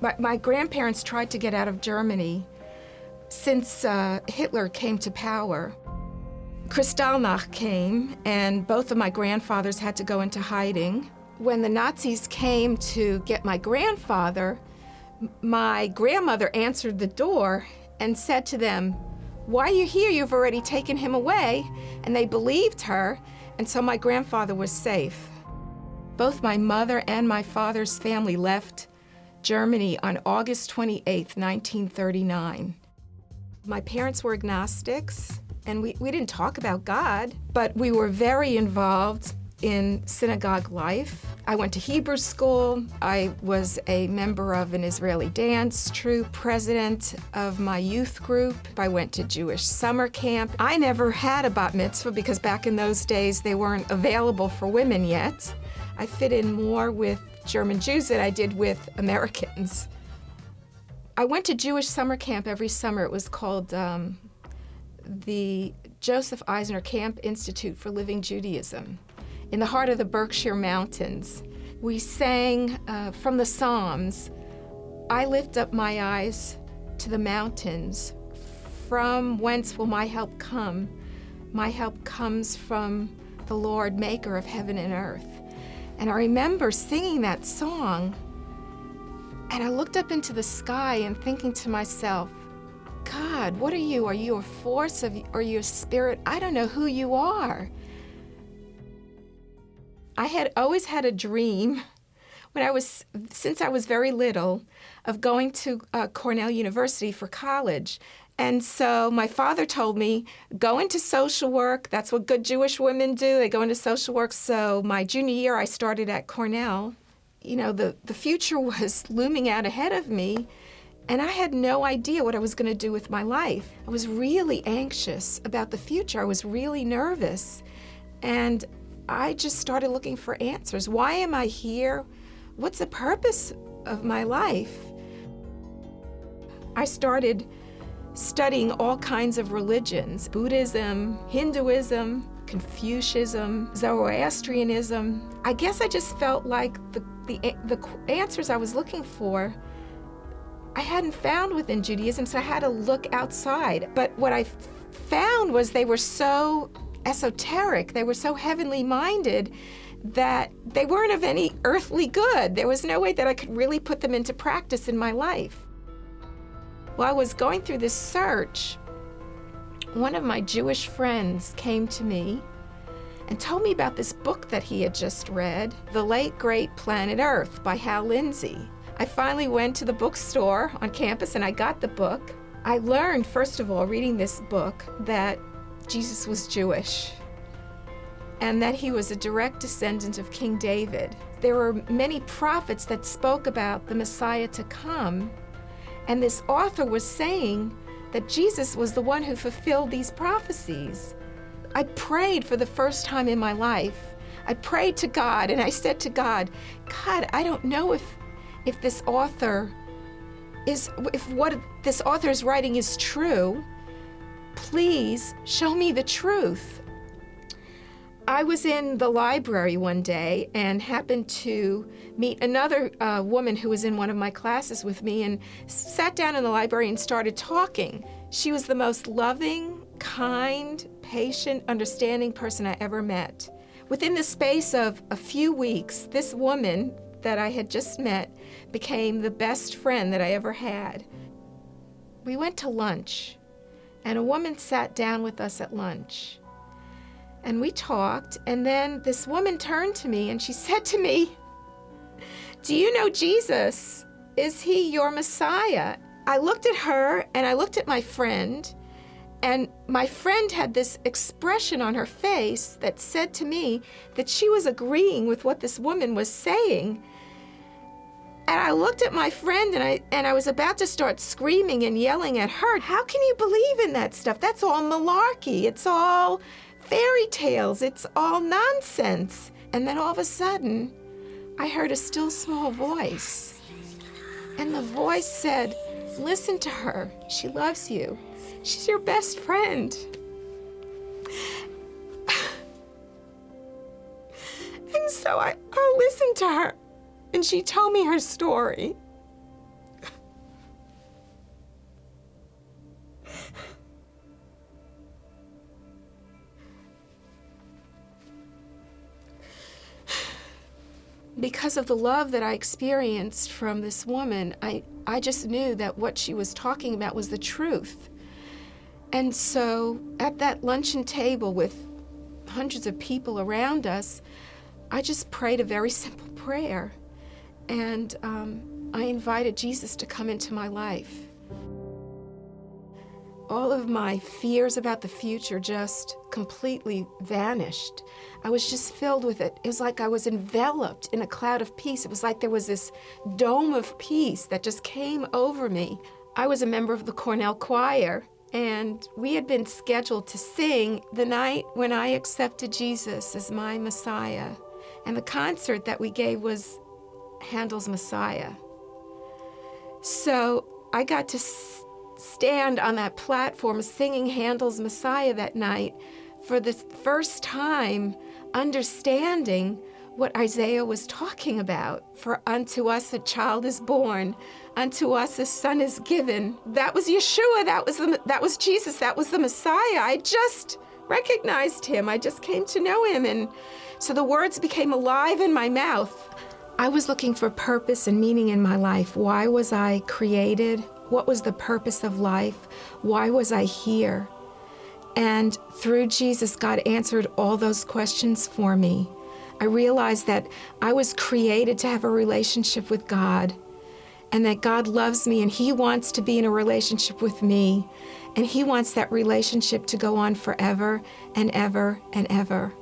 My grandparents tried to get out of Germany since Hitler came to power. Kristallnacht came, and both of my grandfathers had to go into hiding. When the Nazis came to get my grandfather, my grandmother answered the door and said to them, "Why are you here? You've already taken him away." And they believed her, and so my grandfather was safe. Both my mother and my father's family left Germany on August 28th, 1939. My parents were agnostics, and we didn't talk about God, but we were very involved in synagogue life. I went to Hebrew school. I was a member of an Israeli dance troupe, president of my youth group. I went to Jewish summer camp. I never had a bat mitzvah because back in those days they weren't available for women yet. I fit in more with German Jews than I did with Americans. I went to Jewish summer camp every summer. It was called the Joseph Eisner Camp Institute for Living Judaism in the heart of the Berkshire Mountains. We sang from the Psalms, "I lift up my eyes to the mountains. From whence will my help come? My help comes from the Lord, maker of heaven and earth." And I remember singing that song, and I looked up into the sky and thinking to myself, God, what are you? Are you a force? Are you a spirit? I don't know who you are. I had always had a dream since I was very little, of going to Cornell University for college. And so my father told me, go into social work. That's what good Jewish women do. They go into social work. So my junior year, I started at Cornell. You know, the future was looming out ahead of me, and I had no idea what I was going to do with my life. I was really anxious about the future. I was really nervous. And I just started looking for answers. Why am I here? What's the purpose of my life? I started studying all kinds of religions: Buddhism, Hinduism, Confucianism, Zoroastrianism. I guess I just felt like the answers I was looking for, I hadn't found within Judaism, so I had to look outside. But what I found was they were so esoteric, they were so heavenly minded, that they weren't of any earthly good. There was no way that I could really put them into practice in my life. While I was going through this search, one of my Jewish friends came to me and told me about this book that he had just read, The Late Great Planet Earth by Hal Lindsey. I finally went to the bookstore on campus and I got the book. I learned, first of all, reading this book, that Jesus was Jewish and that he was a direct descendant of King David. There were many prophets that spoke about the Messiah to come, and this author was saying that Jesus was the one who fulfilled these prophecies. I prayed for the first time in my life. I prayed to God, and I said to God, I don't know if what this author is writing is true. Please show me the truth. I was in the library one day and happened to meet another woman who was in one of my classes with me, and sat down in the library and started talking. She was the most loving, kind, patient, understanding person I ever met. Within the space of a few weeks, this woman that I had just met became the best friend that I ever had. We went to lunch, and a woman sat down with us at lunch. And we talked, and then this woman turned to me and she said to me, "Do you know Jesus? Is he your Messiah?" I looked at her and I looked at my friend, and my friend had this expression on her face that said to me that she was agreeing with what this woman was saying. And I looked at my friend and I was about to start screaming and yelling at her. How can you believe in that stuff? That's all malarkey. It's all fairy tales. It's all nonsense. And then all of a sudden, I heard a still small voice. And the voice said, "Listen to her. She loves you. She's your best friend." And so I listened to her, and she told me her story. because of the love that I experienced from this woman, I just knew that what she was talking about was the truth. And so at that luncheon table with hundreds of people around us, I just prayed a very simple prayer. And I invited Jesus to come into my life. All of my fears about the future just completely vanished. I was just filled with it. It was like I was enveloped in a cloud of peace. It was like there was this dome of peace that just came over me. I was a member of the Cornell Choir, and we had been scheduled to sing the night when I accepted Jesus as my Messiah. And the concert that we gave was Handel's Messiah. So I got to stand on that platform singing Handel's Messiah that night for the first time, understanding what Isaiah was talking about. For unto us a child is born, unto us a son is given. That was Yeshua, that was Jesus, that was the Messiah. I just recognized him. I just came to know him. And so the words became alive in my mouth. I was looking for purpose and meaning in my life. Why was I created? What was the purpose of life? Why was I here? And through Jesus, God answered all those questions for me. I realized that I was created to have a relationship with God, and that God loves me and he wants to be in a relationship with me, and he wants that relationship to go on forever and ever and ever.